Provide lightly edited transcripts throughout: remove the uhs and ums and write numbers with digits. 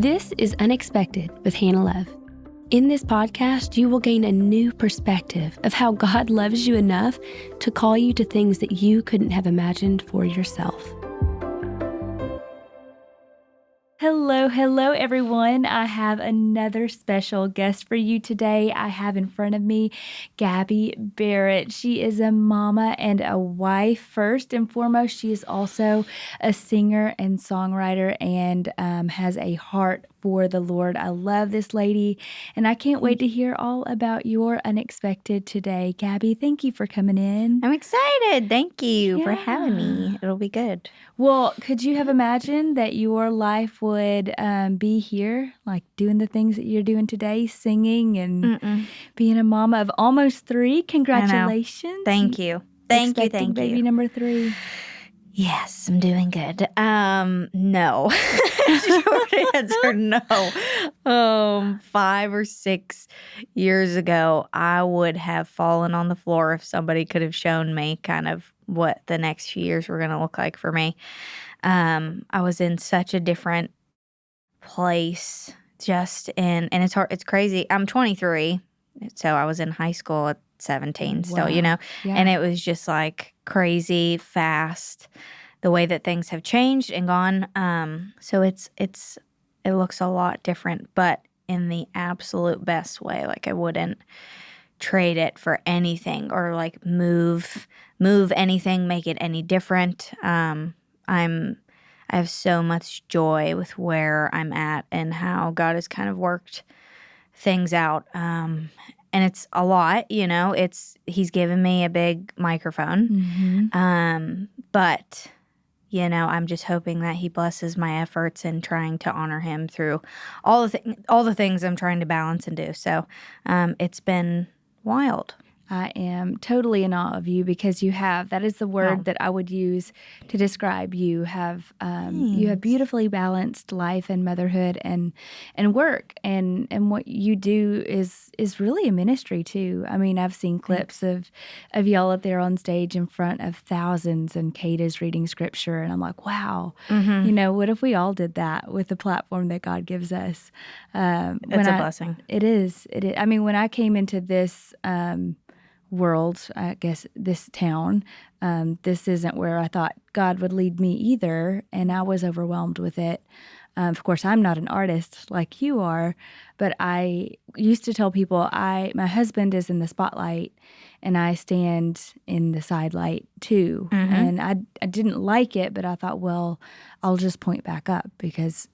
This is Unexpected with Hannah Love. In this podcast, you will gain a new perspective of how God loves you enough to call you to things that you couldn't have imagined for yourself. Hello, everyone. I have another special guest for you today. I have in front of me Gabby Barrett. She is a mama and a wife. First and foremost, she is also a singer and songwriter and has a heart for the Lord. I love this lady, and I can't wait to hear all about your unexpected today. Gabby, thank you for coming in. I'm excited. Thank you for having me. It'll be good. Well, could you have imagined that your life would be here, like doing the things that you're doing today, singing and being a mama of almost 3? Congratulations. Thank you. Thank you. Baby number 3. Yes, I'm doing good. No. Short answer, no. 5 or 6 years ago, I would have fallen on the floor if somebody could have shown me kind of what the next few years were going to look like for me. I was in such a different place and it's hard. It's crazy. I'm 23, so I was in high school at 17 still, Yeah. and it was just like crazy fast the way that things have changed and gone. So it looks a lot different, but in the absolute best way. Like I wouldn't trade it for anything or like move anything, make it any different. I have so much joy with where I'm at and how God has kind of worked things out. And it's a lot, he's given me a big microphone. But, I'm just hoping that he blesses my efforts in trying to honor him through all the things I'm trying to balance and do. So it's been wild. I am totally in awe of you because that is the word that I would use to describe you. You have beautifully balanced life and motherhood and work, and what you do is really a ministry too. I mean, I've seen clips of y'all up there on stage in front of thousands, and Kate is reading scripture, and I'm like, wow, what if we all did that with the platform that God gives us? It's a blessing. It is. I mean, when I came into this world, I guess this town, this isn't where I thought God would lead me either, and I was overwhelmed with it. Of course, I'm not an artist like you are, but I used to tell people my husband is in the spotlight and I stand in the sidelight too. And I didn't like it, but I thought, well, I'll just point back up because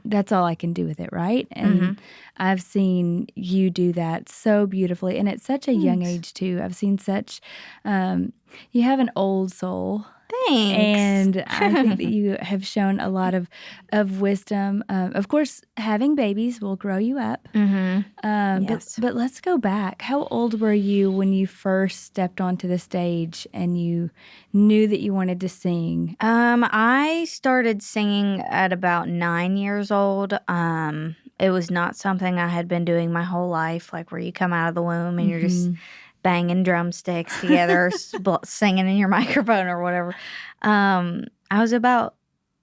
that's all I can do with it, right? And I've seen you do that so beautifully, and at such a young age too. I've seen such, you have an old soul. Thanks. And I think that you have shown a lot of wisdom. Of course, having babies will grow you up. Yes. But let's go back. How old were you when you first stepped onto the stage and you knew that you wanted to sing? I started singing at about 9 years old. It was not something I had been doing my whole life, like where you come out of the womb and you're just banging drumsticks together, singing in your microphone or whatever. I was about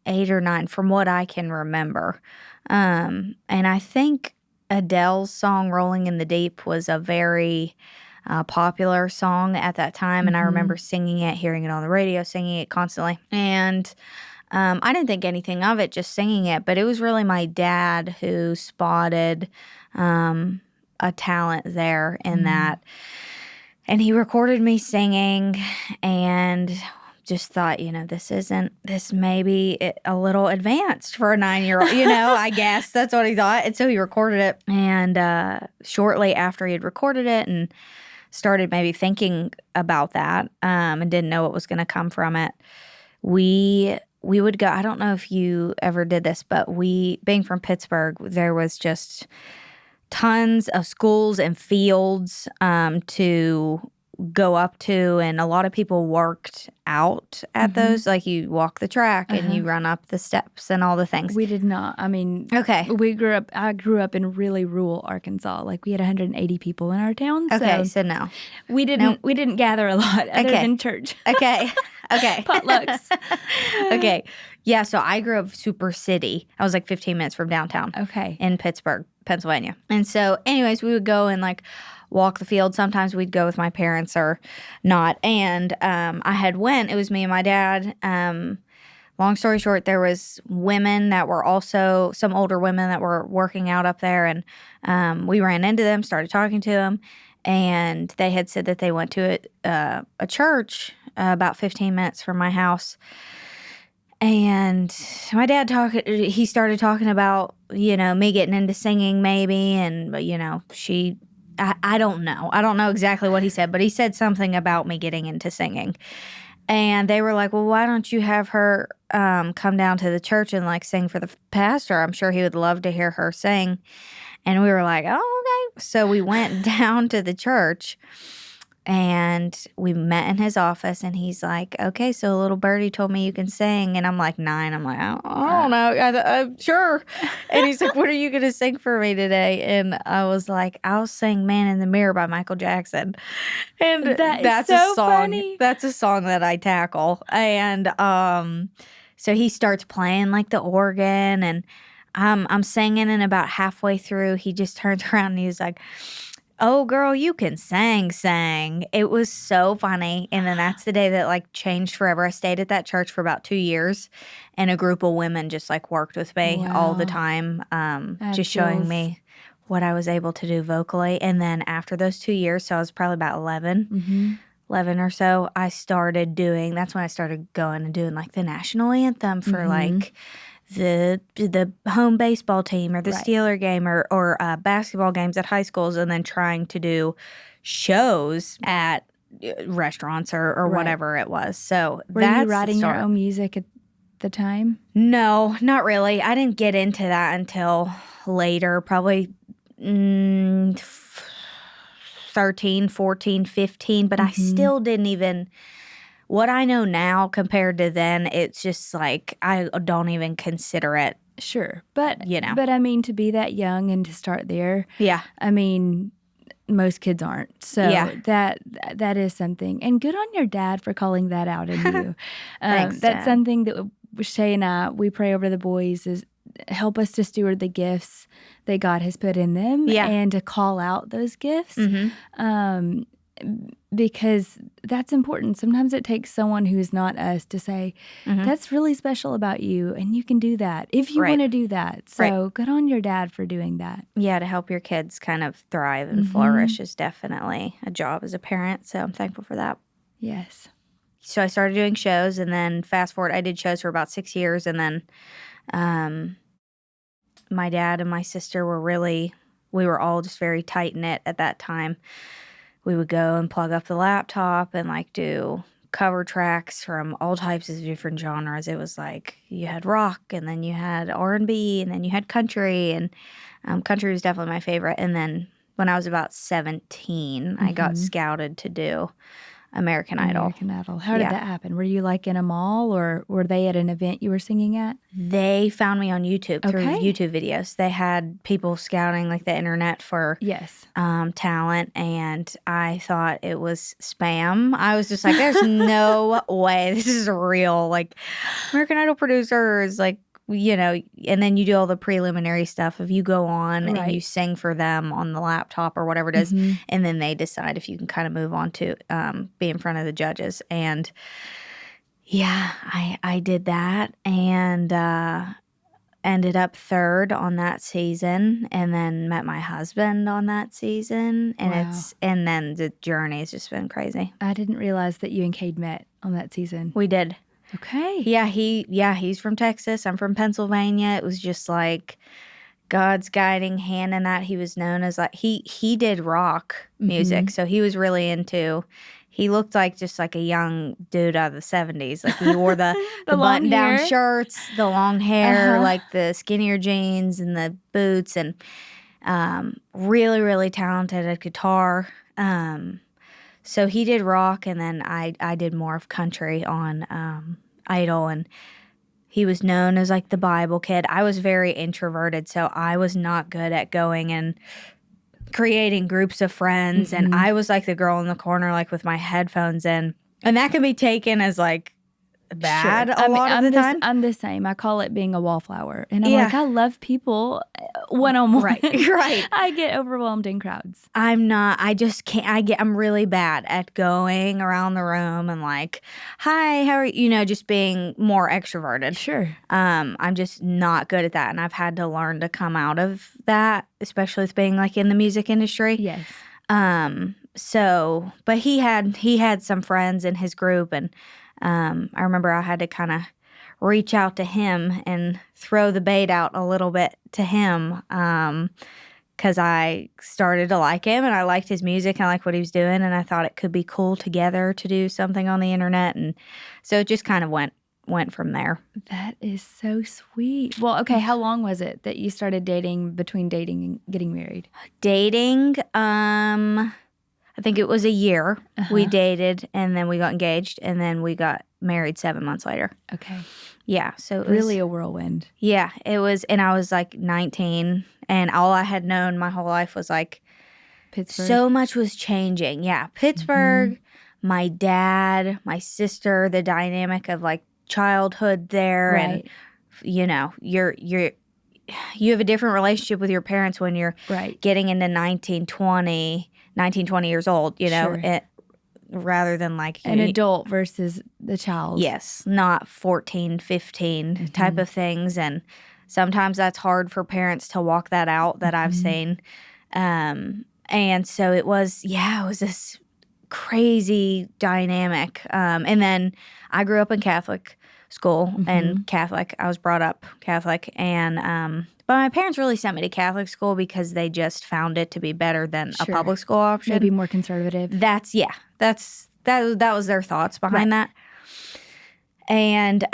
8 or 9 from what I can remember. And I think Adele's song Rolling in the Deep was a very popular song at that time. And I remember singing it, hearing it on the radio, singing it constantly. And I didn't think anything of it, just singing it. But it was really my dad who spotted a talent there in that. And he recorded me singing and just thought, this may be a little advanced for a 9-year-old, I guess that's what he thought. And so he recorded it. And shortly after he had recorded it and started maybe thinking about that and didn't know what was going to come from it, we would go, I don't know if you ever did this, but being from Pittsburgh, there was just tons of schools and fields to go up to, and a lot of people worked out at those. Like you walk the track and you run up the steps and all the things. We did not. I mean, okay. I grew up in really rural Arkansas. Like we had 180 people in our town. Okay, so no. We didn't gather a lot other than church. Okay. Potlucks. Okay. Yeah, so I grew up super city. I was like 15 minutes from downtown. Okay. In Pittsburgh, Pennsylvania. And so anyways, we would go and like walk the field. Sometimes we'd go with my parents or not. And I had went, it was me and my dad. Long story short, there was women that were also, some older women that were working out up there. And we ran into them, started talking to them. And they had said that they went to a church about 15 minutes from my house. And my dad he started talking about, me getting into singing maybe. And, I don't know. I don't know exactly what he said, but he said something about me getting into singing. And they were like, well, why don't you have her come down to the church and like sing for the pastor? I'm sure he would love to hear her sing. And we were like, oh, okay. So we went down to the church. And we met in his office, and he's like, okay, so little birdie told me you can sing. And I'm like 9. I'm like, I don't know. Sure. And he's like, what are you going to sing for me today? And I was like, I'll sing Man in the Mirror by Michael Jackson. And that's so a song. Funny. That's a song that I tackle. And so he starts playing like the organ, and I'm singing, and about halfway through, he just turns around and he's like, oh, girl, you can sang. It was so funny. And then that's the day that like changed forever. I stayed at that church for about 2 years, and a group of women just like worked with me all the time, just showing me what I was able to do vocally. And then after those 2 years, so I was probably about 11 or so, I started doing, that's when I started going and doing like the national anthem for like the home baseball team or the Steeler game or basketball games at high schools, and then trying to do shows at restaurants or whatever it was. So were you writing your own music at the time? No, not really. I didn't get into that until later, probably 13, 14, 15, but I still didn't even... What I know now compared to then, it's just like I don't even consider it. Sure. But, but I mean, to be that young and to start there, I mean, most kids aren't. So that is something. And good on your dad for calling that out in you. Thanks, that's Dad. something that Shay and I, we pray over the boys, is help us to steward the gifts that God has put in them and to call out those gifts. Because that's important. Sometimes it takes someone who's not us to say, that's really special about you, and you can do that if you want to do that. So good on your dad for doing that. Yeah, to help your kids kind of thrive and flourish is definitely a job as a parent. So I'm thankful for that. Yes. So I started doing shows, and then fast forward, I did shows for about 6 years, and then my dad and my sister we were all just very tight-knit at that time. We would go and plug up the laptop and like do cover tracks from all types of different genres. It was like you had rock, and then you had R&B, and then you had country, and country was definitely my favorite. And then when I was about 17, I got scouted to do American Idol. How did that happen? Were you like in a mall, or were they at an event you were singing at? They found me on YouTube through YouTube videos. They had people scouting like the internet for talent, and I thought it was spam. I was just like, there's no way this is real. Like American Idol producers, like, and then you do all the preliminary stuff of you go on and you sing for them on the laptop or whatever it is, and then they decide if you can kind of move on to be in front of the judges. And I did that, and ended up third on that season, and then met my husband on that season, and and then the journey has just been crazy. I didn't realize that you and Cade met on that season. We did. Okay. Yeah, he's from Texas. I'm from Pennsylvania. It was just like God's guiding hand in that. He was known as like he did rock music, so he was really into. He looked like just like a young dude out of the 70s. Like he wore the button-down shirts, the long hair, like the skinnier jeans and the boots, and really, really talented at guitar. So he did rock, and then I did more of country on Idol, and he was known as like the Bible kid. I was very introverted, so I was not good at going and creating groups of friends, and I was like the girl in the corner, like with my headphones in, and that can be taken as like bad Sure. a lot of the time. I'm the same. I call it being a wallflower. And I'm Yeah. like, I love people one-on-one. Right. Right. I get overwhelmed in crowds. I'm not. I just can't. I'm really bad at going around the room and like, hi, how are you? You know, just being more extroverted. Sure. I'm just not good at that, and I've had to learn to come out of that, especially with being like in the music industry. Yes. So, but he had some friends in his group, and I remember I had to kind of reach out to him and throw the bait out a little bit to him, because I started to like him, and I liked his music, and I liked what he was doing, and I thought it could be cool together to do something on the internet, and so it just kind of went from there. That is so sweet. Well, okay, how long was it that you started between dating and getting married? Dating, I think it was a year. We dated, and then we got engaged, and then we got married 7 months later. Okay. Yeah, so it Really was, a whirlwind. yeah, it was, and I was like 19, and all I had known my whole life was like Pittsburgh. so much was changing. Yeah, Pittsburgh, my dad, my sister, the dynamic of like childhood there, Right. and you know, you have a different relationship with your parents when you're Right. getting into 19, 20 years old, you know, Sure. rather than like An adult versus the child. yes, not 14, 15 type of things. And sometimes that's hard for parents to walk that out that I've seen. And so it was this crazy dynamic. And then I grew up in Catholic school and Catholic. I was brought up Catholic. And but my parents really sent me to Catholic school because they just found it to be better than a Sure. public school option. Maybe more conservative. That was their thoughts behind that. And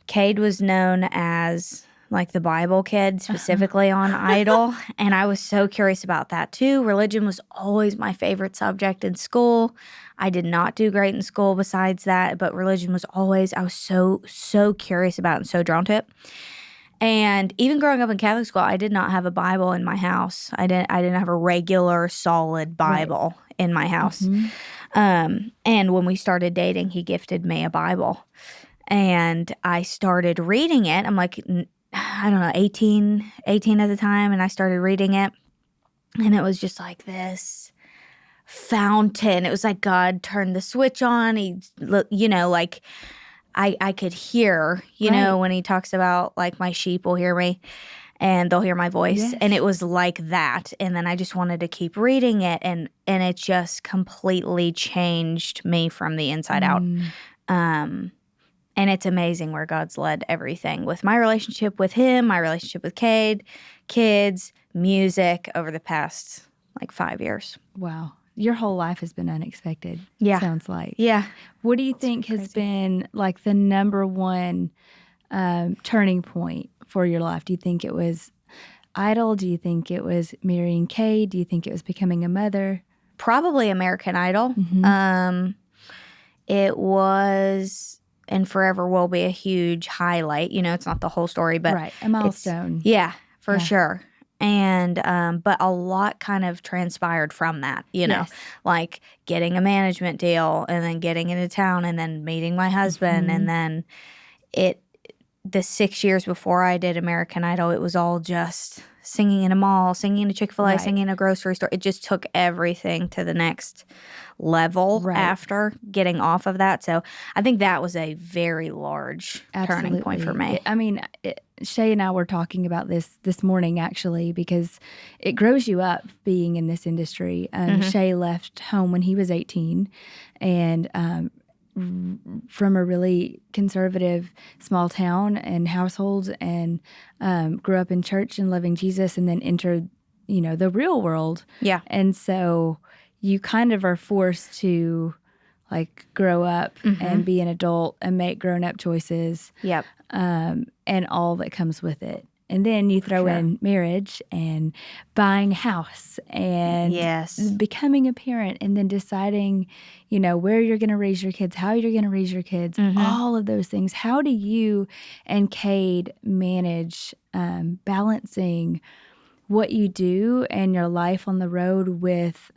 Cade was known as like the Bible kid, specifically on Idol, and I was so curious about that too. Religion was always my favorite subject in school. I did not do great in school besides that, but religion was always, I was so curious about it and so drawn to it. And even growing up in Catholic school, I did not have a Bible in my house. I didn't have a regular, solid Bible in my house. And when we started dating, he gifted me a Bible. And I started reading it. I'm like, I don't know, 18 at the time. And I started reading it. And it was just like this fountain. It was like God turned the switch on. He, you know, like I could hear, you know, when he talks about like my sheep will hear me and they'll hear my voice. Yes. And it was like that. And then I just wanted to keep reading it. And it just completely changed me from the inside out. And it's amazing where God's led everything with my relationship with him, my relationship with Cade, kids, music over the past like 5 years. Wow. Your whole life has been unexpected. Yeah. Sounds like. Yeah. What do you think has been like the number one turning point for your life? Do you think it was Idol? Do you think it was marrying Cade? Do you think it was becoming a mother? Probably American Idol. It was and forever will be a huge highlight. You know, it's not the whole story, but right, a milestone. Yeah, for sure. And but a lot kind of transpired from that, you know, like getting a management deal and then getting into town and then meeting my husband. And then the 6 years before I did American Idol, it was all just singing in a mall, singing in a Chick-fil-A, singing in a grocery store. It just took everything to the next level after getting off of that. So I think that was a very large turning point for me. I mean, Shay and I were talking about this morning, actually, because it grows you up being in this industry. Shay left home when he was 18 and from a really conservative small town and household and grew up in church and loving Jesus and then entered, you know, the real world. Yeah. And so you kind of are forced to like grow up and be an adult and make grown-up choices. Yep. And all that comes with it. And then you throw in marriage and buying a house and becoming a parent and then deciding, you know, where you're going to raise your kids, how you're going to raise your kids, all of those things. How do you and Cade manage balancing what you do and your life on the road with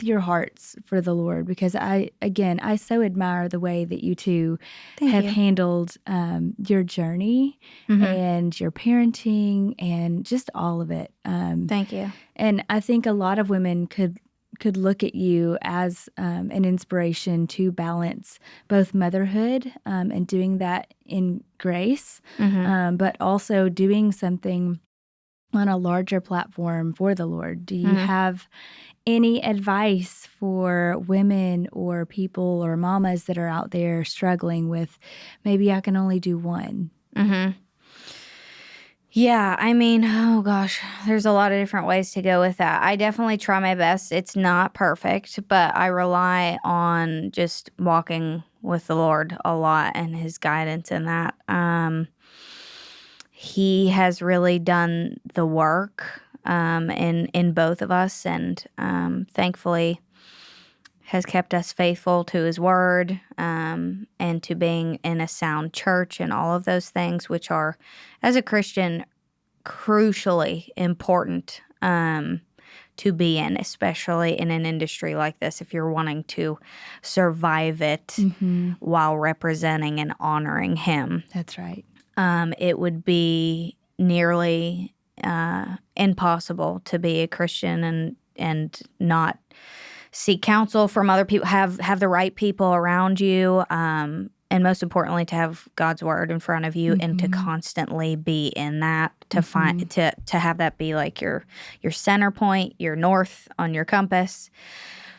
your hearts for the Lord, because I so admire the way that you two Thank have you. handled your journey Mhm. and your parenting and just all of it. Thank you. And I think a lot of women could look at you as an inspiration to balance both motherhood and doing that in grace, but also doing something on a larger platform for the Lord. Do you have any advice for women or people or mamas that are out there struggling with, maybe I can only do one? Yeah, I mean, oh gosh, there's a lot of different ways to go with that. I definitely try my best. It's not perfect, but I rely on just walking with the Lord a lot and his guidance in that. He has really done the work in both of us, and thankfully has kept us faithful to his word, and to being in a sound church and all of those things, which are, as a Christian, crucially important to be in, especially in an industry like this, if you're wanting to survive it while representing and honoring him. That's right. It would be nearly impossible to be a Christian and not seek counsel from other people, have the right people around you, and most importantly, to have God's word in front of you and to constantly be in that, to find to have that be like your center point, your north on your compass.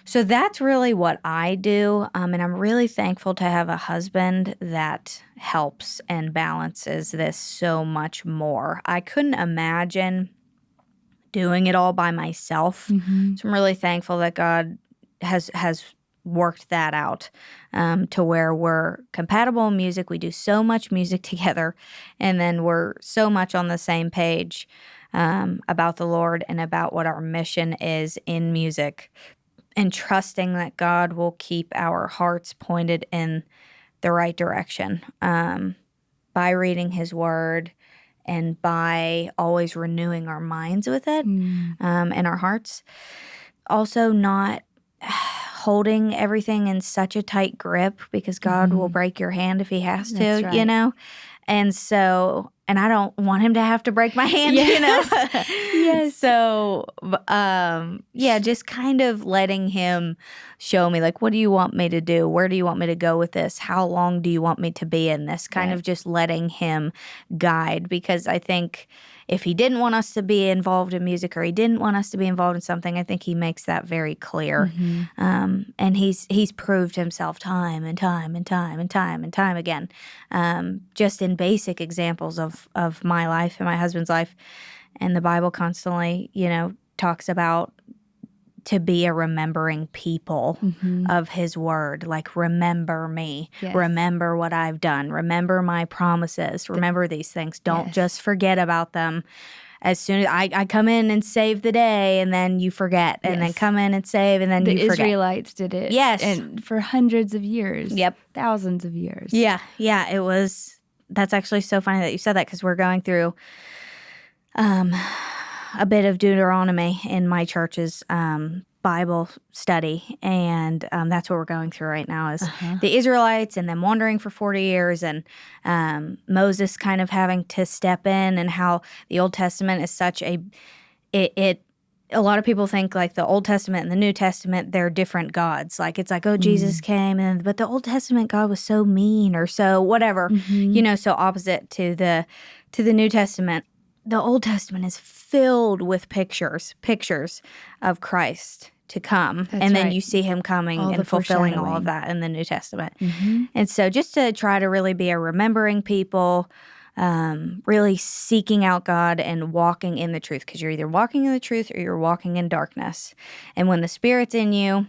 So that's really what I do, and I'm really thankful to have a husband that helps and balances this so much more. I couldn't imagine doing it all by myself, so I'm really thankful that God has worked that out to where we're compatible in music. We do so much music together, and then we're so much on the same page about the Lord and about what our mission is in music, and trusting that God will keep our hearts pointed in the right direction by reading his word and by always renewing our minds with it and our hearts. Also, not holding everything in such a tight grip, because God will break your hand if he has to, That's right. you know? And so, and I don't want him to have to break my hand, you know? Yes. So, yeah, just kind of letting him show me, like, what do you want me to do? Where do you want me to go with this? How long do you want me to be in this? Kind of just letting him guide, because I think if he didn't want us to be involved in music, or he didn't want us to be involved in something, I think he makes that very clear. And he's proved himself time and time and time and time and time again, just in basic examples of my life and my husband's life. And the Bible constantly, talks about to be a remembering people of his word. Like, remember me, remember what I've done, remember my promises, remember these things. Don't just forget about them. As soon as I come in and save the day, and then you forget, and then come in and save, and then you forget. The Israelites did it. Yes. And for hundreds of years. Yep. Thousands of years. Yeah. It was, that's actually so funny that you said that, because we're going through a bit of Deuteronomy in my church's Bible study, and that's what we're going through right now is the Israelites and them wandering for 40 years, and Moses kind of having to step in, and how the Old Testament is such a lot of people think like the Old Testament and the New Testament, they're different gods. Like, it's like, oh, Jesus came, but the Old Testament God was so mean, or so whatever, so opposite to the New Testament. The Old Testament is filled with pictures of Christ to come. And then you see him coming all and fulfilling all of that in the New Testament. And so just to try to really be a remembering people, really seeking out God and walking in the truth, because you're either walking in the truth or you're walking in darkness. And when the Spirit's in you,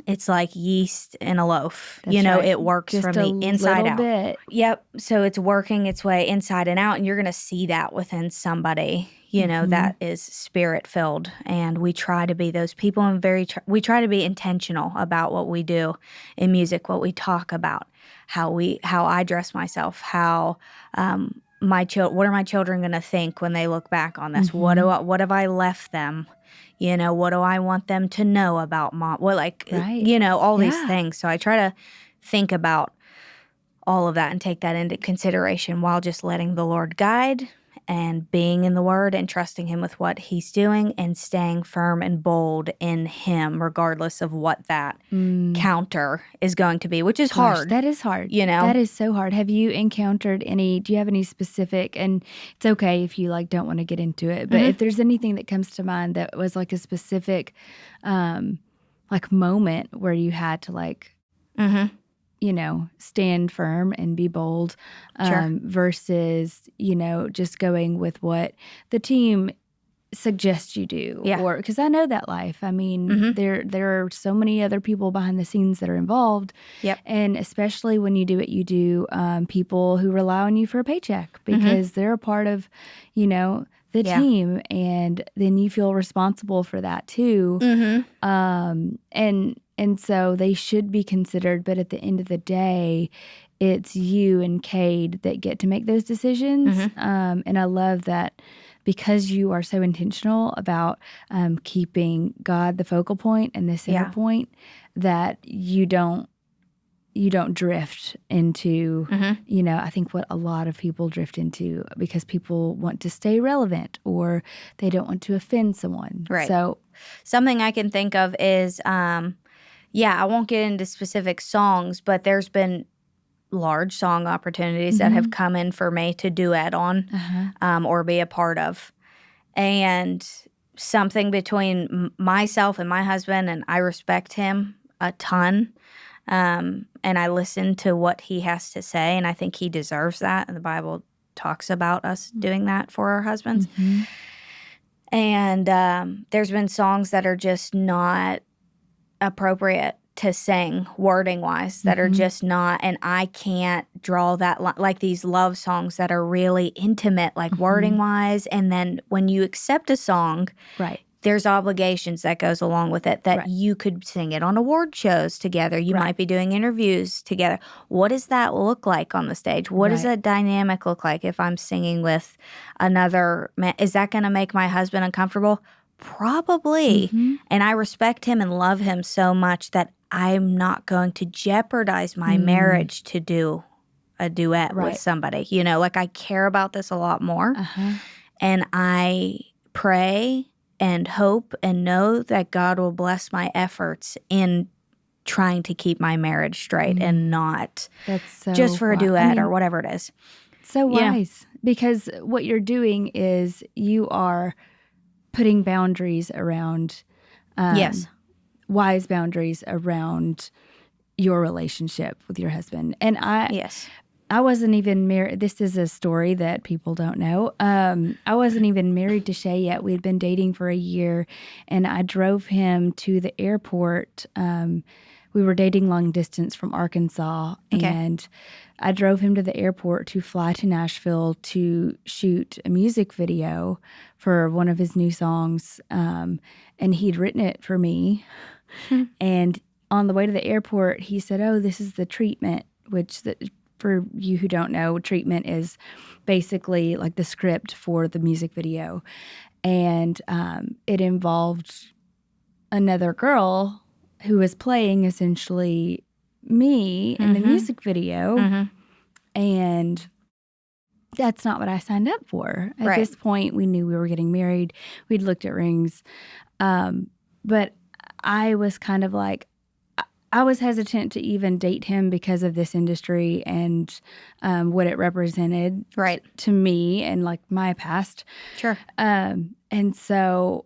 it's like yeast in a loaf. That's right. It works just from the inside out. Bit. Yep. So it's working its way inside and out, and you're going to see that within somebody, that is Spirit-filled. And we try to be those people, and we try to be intentional about what we do in music, what we talk about, how I dress myself, how what are my children going to think when they look back on this? Mm-hmm. What have I left them? What do I want them to know about mom? Well, Right. all these Yeah. things. So I try to think about all of that and take that into consideration while just letting the Lord guide and being in the Word and trusting Him with what He's doing and staying firm and bold in Him, regardless of what that counter is going to be, which is Gosh, hard. that is hard. That is so hard. Have you encountered do you have any specific, and it's okay if you don't want to get into it, but if there's anything that comes to mind that was a specific moment where you had to stand firm and be bold Sure. versus, just going with what the team suggests you do. Yeah. Or because I know that life. I mean, there are so many other people behind the scenes that are involved. Yep. And especially when you do what you do, people who rely on you for a paycheck because they're a part of, the team. And then you feel responsible for that too. And so they should be considered, but at the end of the day, it's you and Cade that get to make those decisions. And I love that because you are so intentional about keeping God the focal point and the center point, that you don't drift into, I think what a lot of people drift into because people want to stay relevant or they don't want to offend someone. Right. So something I can think of is, I won't get into specific songs, but there's been large song opportunities that have come in for me to duet on or be a part of. And something between myself and my husband, and I respect him a ton, and I listen to what he has to say, and I think he deserves that. And the Bible talks about us doing that for our husbands. And there's been songs that are just not appropriate to sing wording wise that are just not, and I can't draw that like these love songs that are really intimate, like wording wise. And then when you accept a song, right, there's obligations that goes along with it that you could sing it on award shows together. You might be doing interviews together. What does that look like on the stage? What does that dynamic look like if I'm singing with another man? Is that going to make my husband uncomfortable? Probably. And I respect him and love him so much that I'm not going to jeopardize my marriage to do a duet with somebody. I care about this a lot more. And I pray and hope and know that God will bless my efforts in trying to keep my marriage straight and not just for a duet or whatever it is. So wise. Because what you're doing is you are putting boundaries around, wise boundaries around your relationship with your husband. And I wasn't even married. This is a story that people don't know. I wasn't even married to Shay yet. We had been dating for a year, and I drove him to the airport. We were dating long distance from Arkansas, and I drove him to the airport to fly to Nashville to shoot a music video for one of his new songs. And he'd written it for me. And on the way to the airport, he said, "Oh, this is the treatment," which for you who don't know, treatment is basically like the script for the music video. And it involved another girl who was playing essentially me in the music video. And that's not what I signed up for. At this point, we knew we were getting married. We'd looked at rings. But I was kind of like, I was hesitant to even date him because of this industry and what it represented to me and like my past. Sure. And so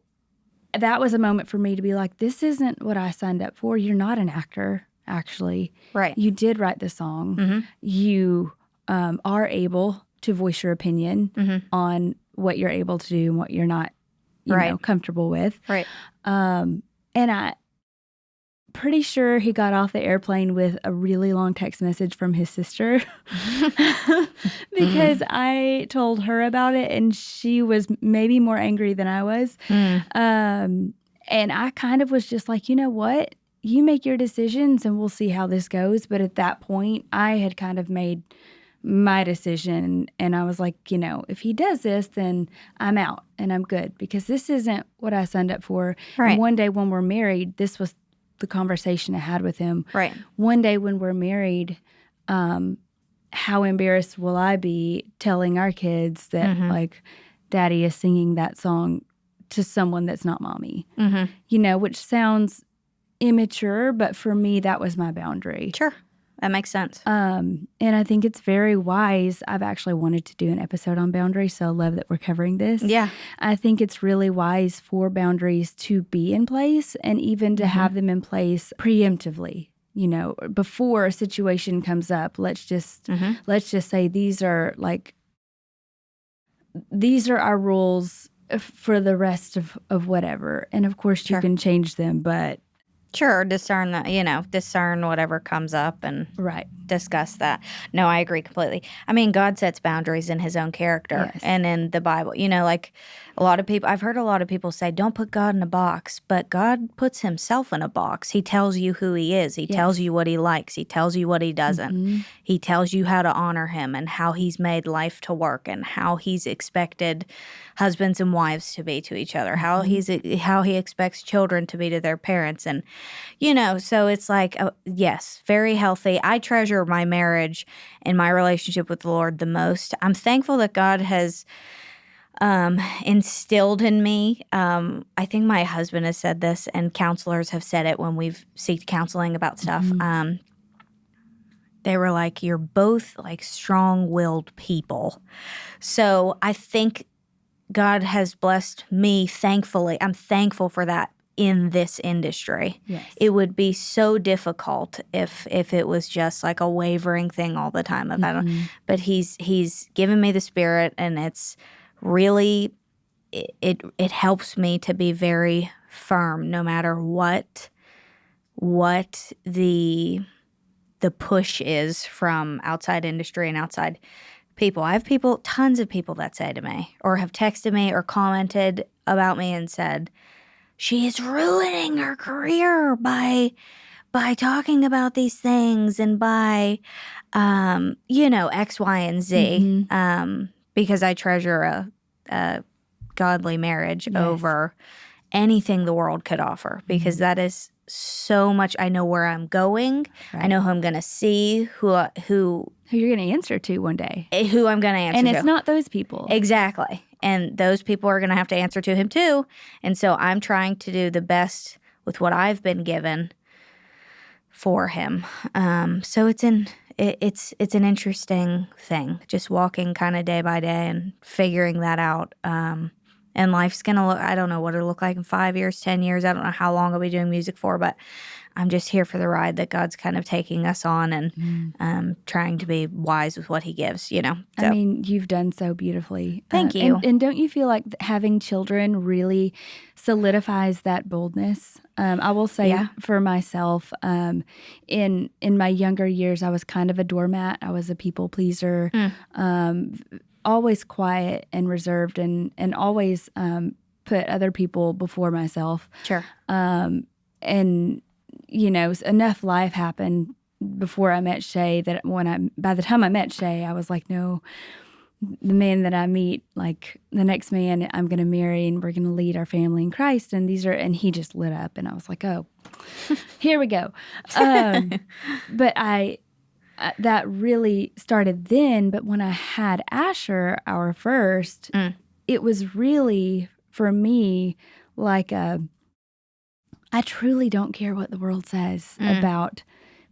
that was a moment for me to be like, this isn't what I signed up for. You're not an actor, actually. Right. You did write the song. You are able to voice your opinion on what you're able to do and what you're not comfortable with. Right. And I pretty sure he got off the airplane with a really long text message from his sister because I told her about it and she was maybe more angry than I was. And I kind of was just like, you know what? You make your decisions and we'll see how this goes. But at that point, I had kind of made my decision. And I was like, if he does this, then I'm out and I'm good, because this isn't what I signed up for. Right. And one day when we're married, this was the conversation I had with him. Right. One day when we're married, how embarrassed will I be telling our kids that like daddy is singing that song to someone that's not mommy, which sounds immature, but for me, that was my boundary. Sure. That makes sense. And I think it's very wise. I've actually wanted to do an episode on boundaries, so I love that we're covering this. Yeah. I think it's really wise for boundaries to be in place, and even to have them in place preemptively. Before a situation comes up, let's just say these are our rules for the rest of whatever. And of course, you can change them, but sure, discern that, discern whatever comes up and discuss that. No, I agree completely. I mean, God sets boundaries in his own character and in the Bible. Like a lot of people, I've heard a lot of people say, don't put God in a box, but God puts himself in a box. He tells you who he is. He tells you what he likes. He tells you what he doesn't. He tells you how to honor him and how he's made life to work and how he's expected husbands and wives to be to each other, how he expects children to be to their parents. And, so it's like, yes, very healthy. I treasure my marriage and my relationship with the Lord the most. I'm thankful that God has instilled in me. I think my husband has said this, and counselors have said it when we've sought counseling about stuff. They were like, you're both like strong-willed people. So I think God has blessed me, thankfully. I'm thankful for that in this industry. Yes. It would be so difficult if it was just like a wavering thing all the time. But he's given me the Spirit, and it's really it helps me to be very firm no matter what the push is from outside industry and outside people. I have tons of people that say to me or have texted me or commented about me and said, she is ruining her career by talking about these things and by, X, Y, and Z, because I treasure a godly marriage over anything the world could offer, because that is so much. I know where I'm going. Right. I know who I'm going to see, who you're going to answer to one day. Who I'm going to answer to. And it's not those people. Exactly. And those people are going to have to answer to him too. And so I'm trying to do the best with what I've been given for him. So it's an interesting thing, just walking kind of day by day and figuring that out. And life's going to look, I don't know what it'll look like in 5 years, 10 years. I don't know how long I'll be doing music for, but I'm just here for the ride that God's kind of taking us on, and trying to be wise with what he gives, So. I mean, you've done so beautifully. Thank you. And don't you feel like having children really solidifies that boldness? I will say for myself, in my younger years, I was kind of a doormat. I was a people pleaser. Always quiet and reserved, and always put other people before myself. Sure. And enough life happened before I met Shay that by the time I met Shay, I was like, no, the man that I meet, like the next man I'm going to marry, and we're going to lead our family in Christ. And and he just lit up, and I was like, oh, here we go. But that really started then. But when I had Asher, our first, it was really, for me, like I truly don't care what the world says about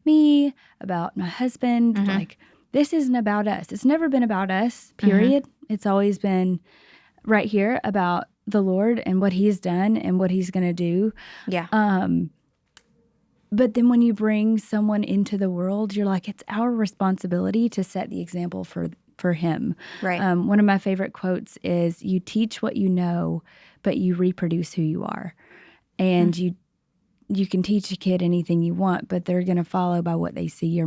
me, about my husband. Like, this isn't about us. It's never been about us, period. It's always been right here about the Lord and what he's done and what he's going to do. Yeah. But then when you bring someone into the world, you're like, it's our responsibility to set the example for him. Right. One of my favorite quotes is, you teach what you know, but you reproduce who you are. And you can teach a kid anything you want, but they're going to follow by what they see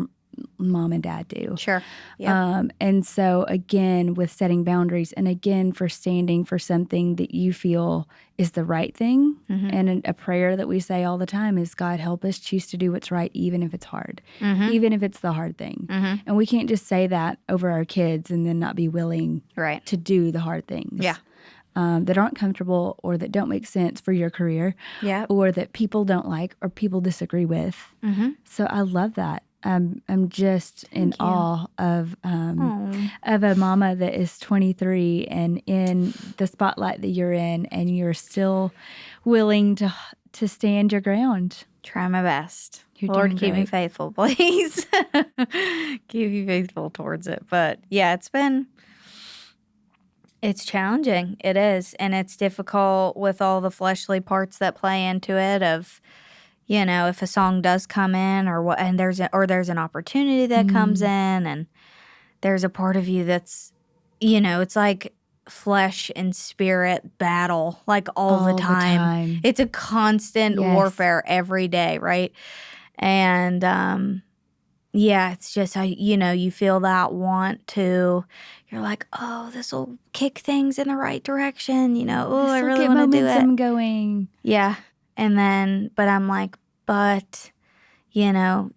mom and dad do. Sure. Yep. And so again, with setting boundaries, and again, for standing for something that you feel is the right thing. And a prayer that we say all the time is, God, help us choose to do what's right, even if it's hard, even if it's the hard thing. And we can't just say that over our kids and then not be willing Right. to do the hard things. Yeah. That aren't comfortable or that don't make sense for your career, Yeah. or that people don't like or people disagree with. So I love that. I'm just in awe of a mama that is 23 and in the spotlight that you're in, and you're still willing to stand your ground. Try my best. You're Lord, doing keep me great. faithful, please. Keep me faithful towards it. But yeah, it's challenging. It is. And it's difficult with all the fleshly parts that play into it of, if a song does come in or what, and there's an opportunity that comes in, and there's a part of you that's, it's like flesh and spirit battle, like all the time. It's a constant warfare every day, right? And it's just how, you feel that want to, you're like, oh, this will kick things in the right direction, oh, I really want to do it. Momentum going. Yeah. And then, but I'm like,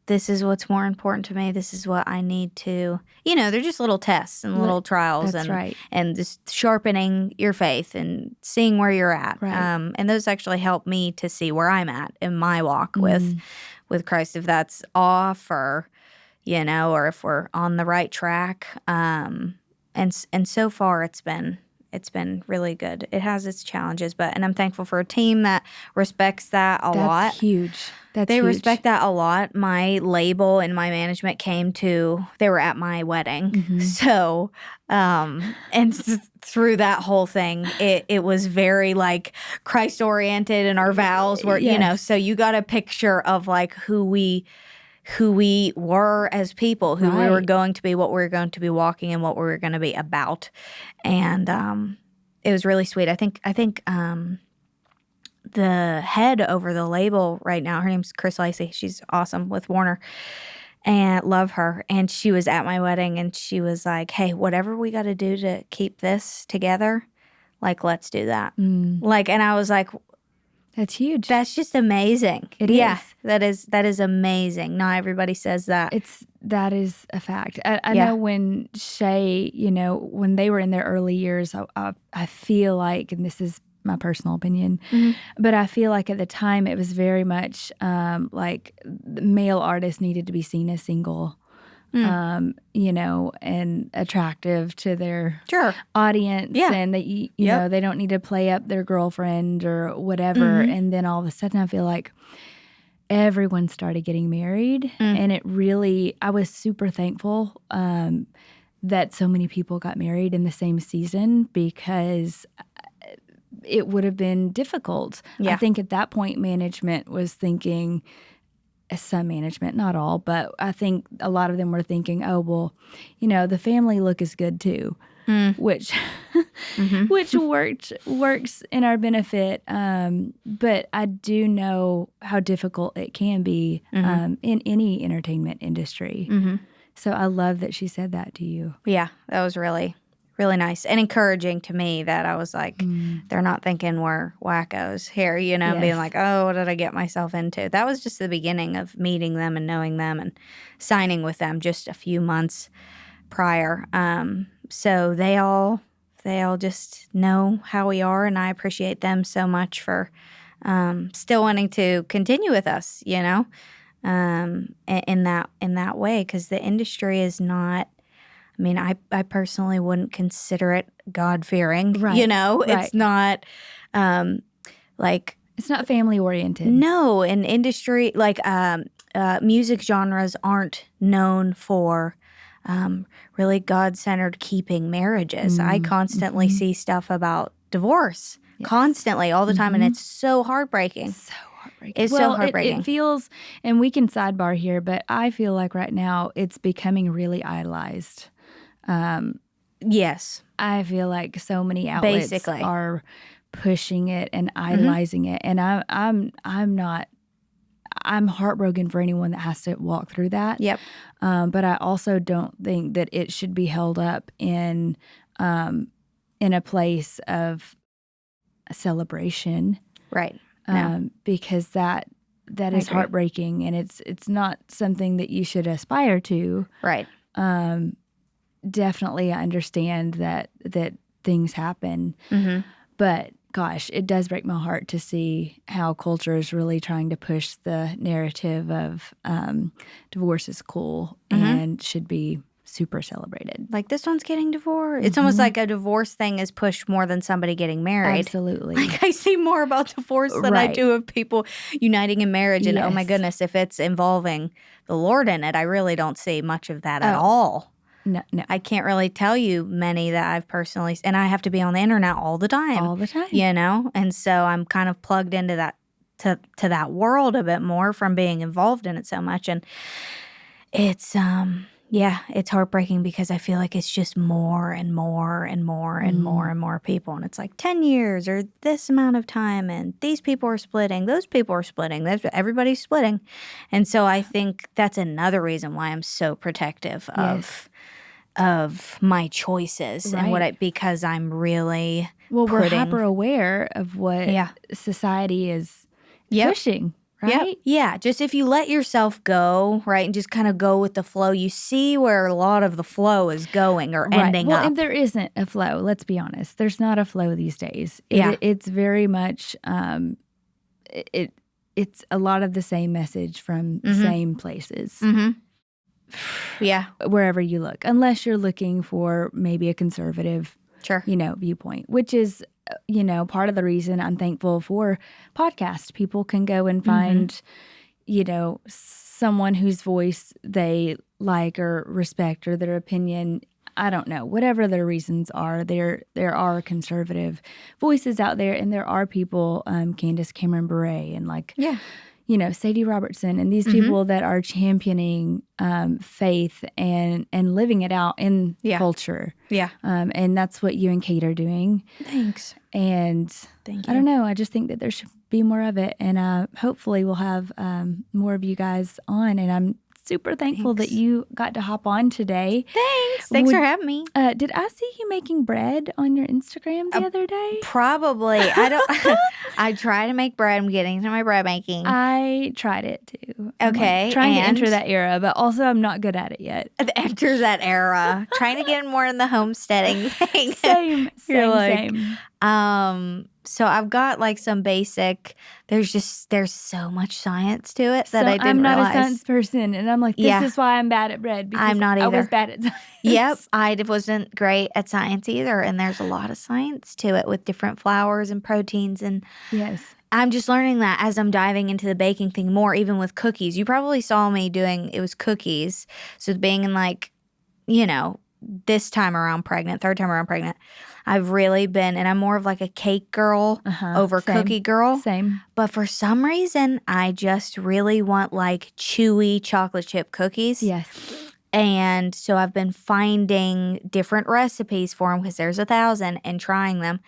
this is what's more important to me. This is what I need to, they're just little tests and little trials. That's right. And just sharpening your faith and seeing where you're at. Right. And those actually help me to see where I'm at in my walk with Christ, if that's off or, or if we're on the right track. And so far it's been really good. It has its challenges, and I'm thankful for a team that respects that a lot. That's huge. They huge. respect that a lot. My label and my management they were at my wedding. So, through that whole thing, it was very like Christ oriented, and our vows were, so you got a picture of like who we were as people, who we were going to be, what we were going to be walking, and what we were going to be about. And it was really sweet. I think the head over the label right now, her name's Chris Lacey. She's awesome with Warner, and love her. And she was at my wedding, and she was like, hey, whatever we got to do to keep this together, like, let's do that. Like, and I was like, that's huge. That's just amazing. It is. That is amazing. Not everybody says that. That is a fact. I know when Shay, when they were in their early years, I feel like, and this is my personal opinion, but I feel like at the time it was very much like the male artists needed to be seen as single. And attractive to their audience, and that you know they don't need to play up their girlfriend or whatever. And then all of a sudden, I feel like everyone started getting married, and it really, I was super thankful that so many people got married in the same season, because it would have been difficult. I think at that point, management was thinking. Some management, not all, but I think a lot of them were thinking, oh, well, the family look is good too, which which works in our benefit. But I do know how difficult it can be in any entertainment industry. So I love that she said that to you. Yeah, that was really nice and encouraging to me, that I was like, they're not thinking we're wackos here, being like, oh, what did I get myself into? That was just the beginning of meeting them and knowing them and signing with them just a few months prior. So they all just know how we are, and I appreciate them so much for still wanting to continue with us, in that way, because the industry is not. I mean, I personally wouldn't consider it God-fearing, It's not it's not family-oriented. No, an industry, music genres aren't known for really God-centered keeping marriages. I constantly see stuff about divorce, constantly, all the time, and it's so heartbreaking. It's so heartbreaking. It feels, and we can sidebar here, but I feel like right now it's becoming really idolized. Yes. I feel like so many outlets Basically. Are pushing it and idolizing it, and I'm not. I'm heartbroken for anyone that has to walk through that. Yep. But I also don't think that it should be held up in a place of celebration. Right. No. Because that is agree. heartbreaking, and it's not something that you should aspire to. Right. Definitely, I understand that things happen, but gosh, it does break my heart to see how culture is really trying to push the narrative of divorce is cool and should be super celebrated. Like, this one's getting divorced. It's almost like a divorce thing is pushed more than somebody getting married. Absolutely. Like, I see more about divorce than I do of people uniting in marriage. And oh my goodness, if it's involving the Lord in it, I really don't see much of that at all. No. I can't really tell you many that I've personally, and I have to be on the internet all the time. All the time. You know? And so I'm kind of plugged into that, to that world a bit more from being involved in it so much. And it's, it's heartbreaking because I feel like it's just more and more and more and more and more people. And it's like 10 years or this amount of time, and these people are splitting, those people are splitting, everybody's splitting. And so I think that's another reason why I'm so protective of my choices and because I'm really we're hyper aware of what society is pushing. Right? Yeah. Just if you let yourself go, right, and just kind of go with the flow, you see where a lot of the flow is going or ending up. And there isn't a flow. Let's be honest. There's not a flow these days. It's very much, it's a lot of the same message from the same places. Yeah. Wherever you look, unless you're looking for maybe a conservative, viewpoint, which is part of the reason I'm thankful for podcasts. People can go and find, someone whose voice they like or respect or their opinion. I don't know, whatever their reasons are. There are conservative voices out there, and there are people, Candace Cameron Bure and Sadie Robertson and these people that are championing faith and living it out in culture. Yeah. And that's what you and Kate are doing. Thanks. And thank you. I don't know. I just think that there should be more of it. And hopefully we'll have more of you guys on. And I'm super thankful that you got to hop on today. Thanks for having me. Did I see you making bread on your Instagram the other day? Probably. I don't. I try to make bread. I'm getting into my bread making. I tried it too. Okay. I'm trying to enter that era, but also I'm not good at it yet. Enter that era. Trying to get more in the homesteading thing. Same. So I've got some basic. There's so much science to it that I didn't I'm not realize. a science person, and I'm like, this is why I'm bad at bread. Because I'm not either. I was bad at science. Yep, I wasn't great at science either, and there's a lot of science to it with different flours and proteins, and I'm just learning that as I'm diving into the baking thing more, even with cookies. You probably saw me it was cookies, so being in this time around pregnant, third time around pregnant, I've really been, and I'm more of like a cake girl over cookie girl. Same. But for some reason, I just really want chewy chocolate chip cookies. Yes. And so I've been finding different recipes for them because there's 1,000 and trying them.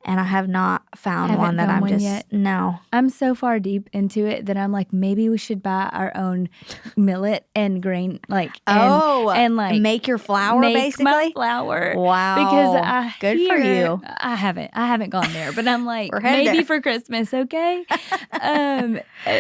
And I have not found one that I'm just yet. No. I'm so far deep into it that I'm like, maybe we should buy our own millet and grain, and make your flour, basically. My flour. Wow. Because good for you. I haven't gone there, but I'm like, maybe there. For Christmas, okay?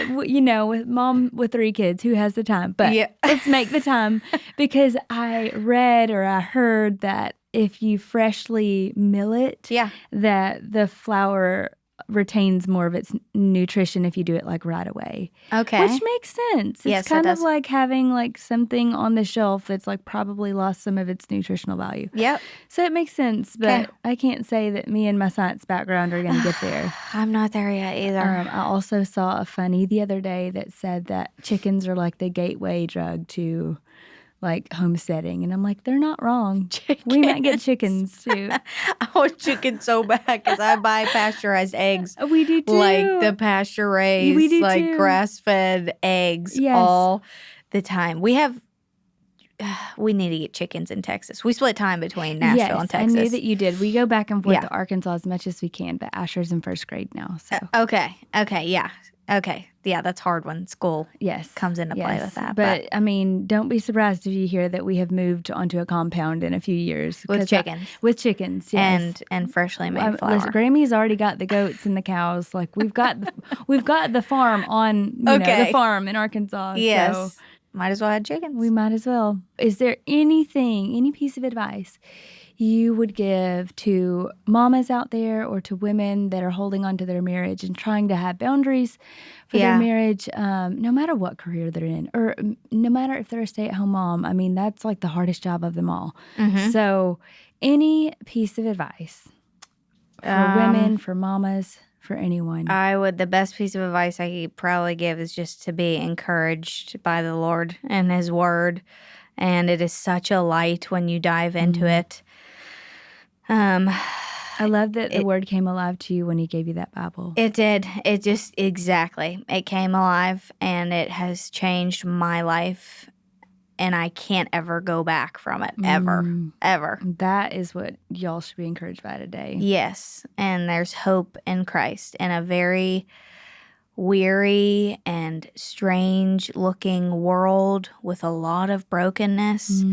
With mom with 3 kids, who has the time? But let's make the time, because I read or I heard that if you freshly mill it, that the flour retains more of its nutrition if you do it right away. Okay. Which makes sense. It's kind of like having something on the shelf that's probably lost some of its nutritional value. Yep. So it makes sense, but I can't say that me and my science background are going to get there. I'm not there yet either. I also saw a funny the other day that said that chickens are the gateway drug to homesteading, and I'm like, they're not wrong. We might get chickens too. I want chickens so bad because I buy pasteurized eggs. We do too. The pasture raised, we do too. Grass fed eggs all the time. We need to get chickens in Texas. We split time between Nashville and Texas. I knew that you did. We go back and forth to Arkansas as much as we can, but Asher's in first grade now. So Okay. Yeah. Okay. that's hard when school Yes. comes into play with that. But I mean, don't be surprised if you hear that we have moved onto a compound in a few years. With chickens. With chickens, yes. And freshly made flour. Listen, Grammy's already got the goats and the cows. Like we've got the farm on the farm in Arkansas. Yes. So might as well have chickens. we might as well. Is there any piece of advice you would give to mamas out there or to women that are holding on to their marriage and trying to have boundaries for their marriage, no matter what career they're in, or no matter if they're a stay-at-home mom? I mean, that's like the hardest job of them all. Mm-hmm. So any piece of advice for women, for mamas, for anyone? The best piece of advice I could probably give is just to be encouraged by the Lord and His Word. And it is such a light when you dive into it. I love that the Word came alive to you when He gave you that Bible. It did. It just, exactly. It came alive, and it has changed my life. And I can't ever go back from it, ever. That is what y'all should be encouraged by today. Yes, and there's hope in Christ in a very weary and strange-looking world with a lot of brokenness.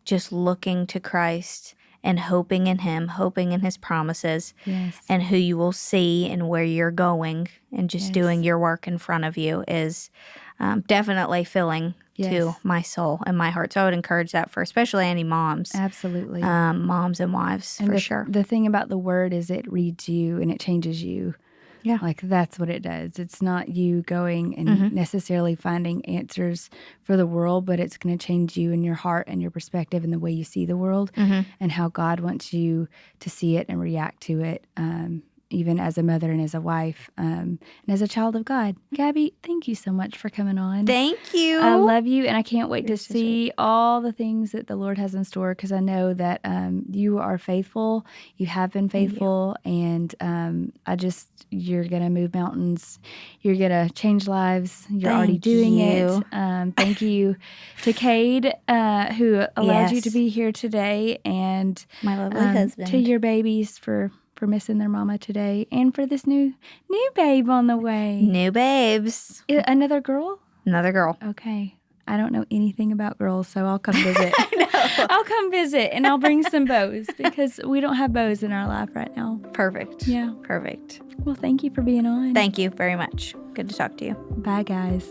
Just looking to Christ and hoping in Him, hoping in His promises, and who you will see and where you're going, and just doing your work in front of you is definitely filling to my soul and my heart. So I would encourage that for especially any moms. Absolutely. Moms and wives, for sure. The thing about the Word is it reads you and it changes you. Yeah. Like that's what it does. It's not you going and necessarily finding answers for the world, but it's going to change you and your heart and your perspective and the way you see the world and how God wants you to see it and react to it, even as a mother and as a wife and as a child of God. Gabby, thank you so much for coming on. Thank you. I love you, and I can't wait to see all the things that the Lord has in store, because I know that you are faithful. You have been faithful, and you're going to move mountains. You're going to change lives. You're already doing it. Thank you to Cade, who allowed you to be here today, and my lovely husband. To your babies for missing their mama today, and for this new babe on the way. New babes. Another girl? Another girl. Okay. I don't know anything about girls, so I'll come visit. I'll come visit, and I'll bring some bows, because we don't have bows in our life right now. Perfect. Yeah. Perfect. Well, thank you for being on. Thank you very much. Good to talk to you. Bye, guys.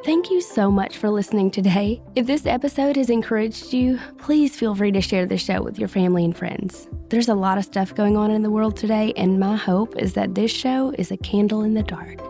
Thank you so much for listening today. If this episode has encouraged you, please feel free to share the show with your family and friends. There's a lot of stuff going on in the world today, and my hope is that this show is a candle in the dark.